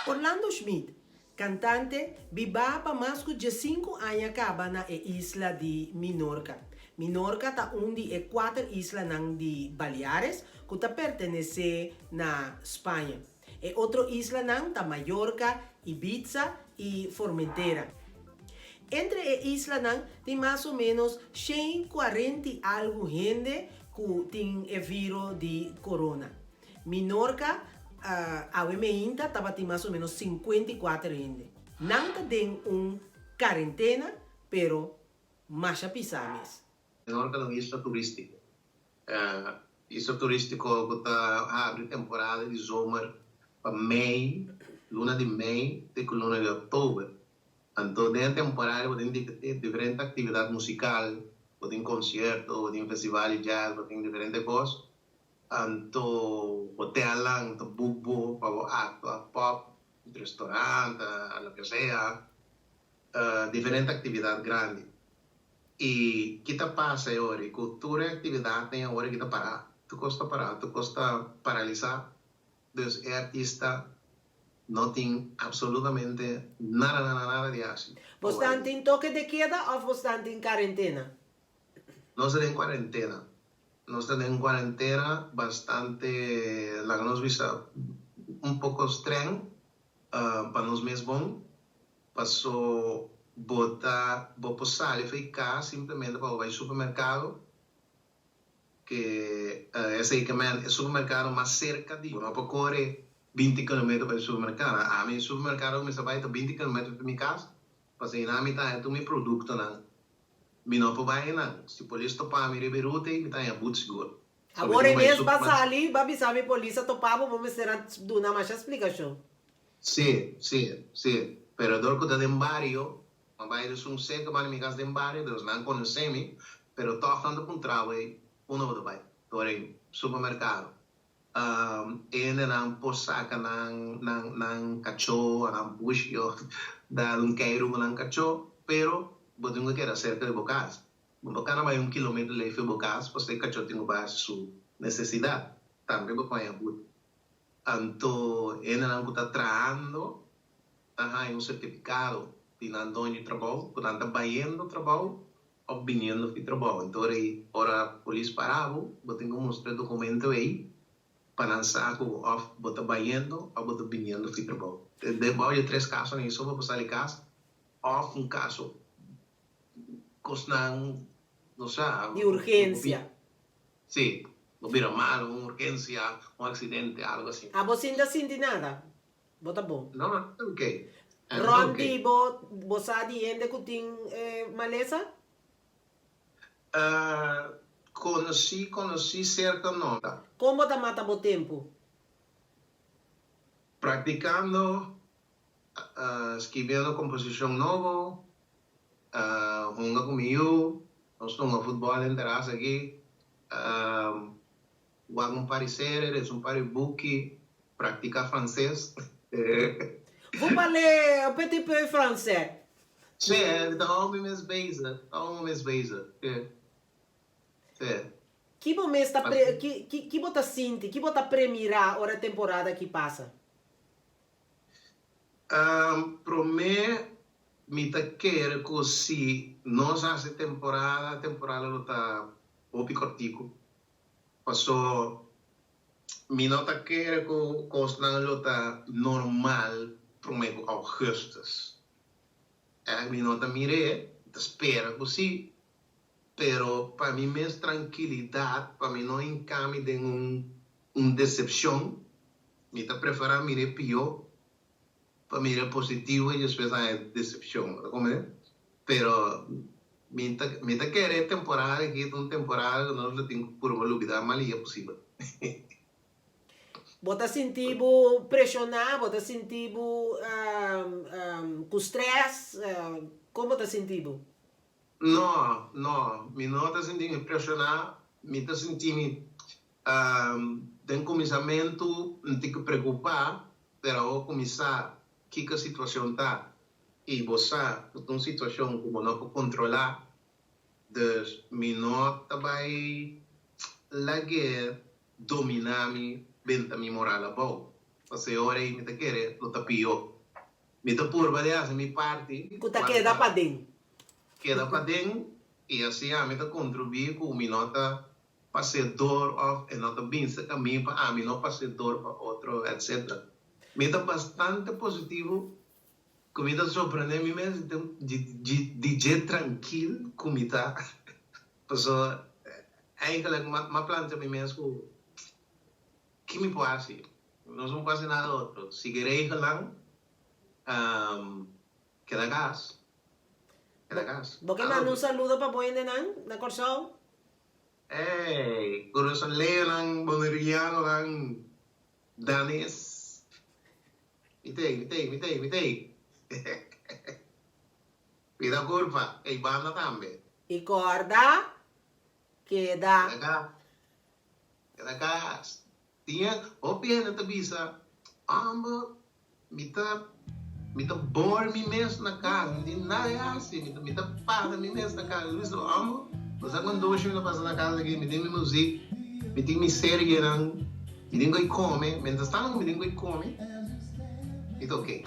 Orlando Schmidt, cantante, vive para mais de 5 anos acaba na isla de Minorca. Minorca está uma de 4 islas de Baleares que está pertenece na Espanha. E outra isla está Mallorca, Ibiza e Formentera. Entre as islas tem mais ou menos 140 e algo gente que tem o vírus de corona. Minorca, a ainda estava tem mais ou menos 54 gente. Não tem quarentena, pero mais pisames. Menorca é uma isla turística. Isla turística que está abre temporada de zomer para Mei, luna de Mei e luna de Outubro. Então, dentro da temporada, você tem diferentes atividades musicais, você tem concertos, você tem festival de jazz, você tem diferentes coisas. Então, hotel lá, então, bubo, para pop, restaurante, lo que sea, diferentes atividades grandes. E o que passa agora? Cultura e atividade tem agora que parar. Tu custa parar, tu custa paralisar. Então, o artista não tem absolutamente nada de ação. Você está em toque de queda ou você está em quarentena? Nós estamos em quarentena. Nós estamos em quarentena bastante, la que nos visa um pouco estranho para nós mesmos. Passou botar, vou passar e ficar simplesmente para ir ao supermercado, que esse é o supermercado mais cerca de não para correr 20 km para o supermercado. A mim, o supermercado me vai a 20 km da minha casa, para ir na metade do meu produto. Me não vai não. Se a polícia topar me reberute, me está em abuso seguro. Agora mesmo passar ali, vai saber a polícia topar, vamos ter uma mais explicação. Sim. Pero dor que está em barrio, vai de um seco para minha casa em barrio, Deus não conhece-me, pero estou falando com o trabalho, vai, estou em supermercado. Ainda não posso sacar não cachorro, não puxo, dar queiro não cachorro, pero vou ter que ir cerca de bocas. Bocas não vai 1 quilômetro de leite de bocas, porque o cachorro tem que sua necessidade. Também vou fazer muito. Então, ainda não está trabalhando, tem certificado de não de trabalho, portanto, está indo trabalho ou vindo de trabalho. Então, ora a polícia parava, vou ter que mostrar documento aí, para não saber ou vou estar indo ou vou estar vindo de trabalho. Depois de 3 casos, nem só vou passar de casa, ou um caso não sei, de urgência. Sim, não vira mal, uma urgência, acidente, algo assim. Você ainda sente nada? Bota bom. Não, ok. Rondi, você ainda que tem maleza? Conheci cerca não. Como você mata o tempo? Praticando, escrevendo composição nova, jogando comigo, nós estamos futebol em terraça aqui, jogamos parecer, um book, praticar francês. Vous parlez un petit peu français? Sim, então mes base. Que momento que você sente, que você premira a temporada que passa? Para mim, me quer que se nós essa temporada está o picortico. Passou, me não quer que coisa não está normal para mim augustus. Me não está mire, espera que sim, pero para mim mais tranquilidade, para mim não encame de decepção, me está preferando mire pior. Para mim é positivo e depois é decepção, como é? Pero me querer temporada aqui, uma temporada que nós temos por uma lugar mas é possível. Você sentiu pressionado, você sentiu com estresse, como você sentiu? Não, me não está sentindo pressionado, me está sentindo tem começamento, não tem que preocupar, pero ao começar que a situação está e você tem uma situação como não pode controlar, dus me não vai dominar-me bem a minha moral boa. Pasé hora y me te quiere, lo tapio. Me te purba de hacer mi parte. Kuta queda pa din. Queda para dentro e assim a mim contribuir com mi nota passador of e nota vinsta caminho para a mim não passador para outro etc. Me tá bastante positivo comida surpreender me mesmo de jeito tranquilo comida passou eigenlijk uma planta me mesmo que me pode não são quase nada outro se querer lá queda gas. ¿Vos que mandas un saludo para Boy Nenan, de Corsón? Hey, corazón lean, boneriano, lang, danis. Mitei. Pida culpa, e banda también. Y corda, queda. Queda acá. Tinha, o piena te visa, amba, mita bor mi mes na casa, não tem nada assim, mita pada mi mes na casa, eu disse, amo, você quando hoje me passa na casa aqui, me tem mi música, me tem mi série, me tem que comer, mentre stanno me tem que comer, it's ok.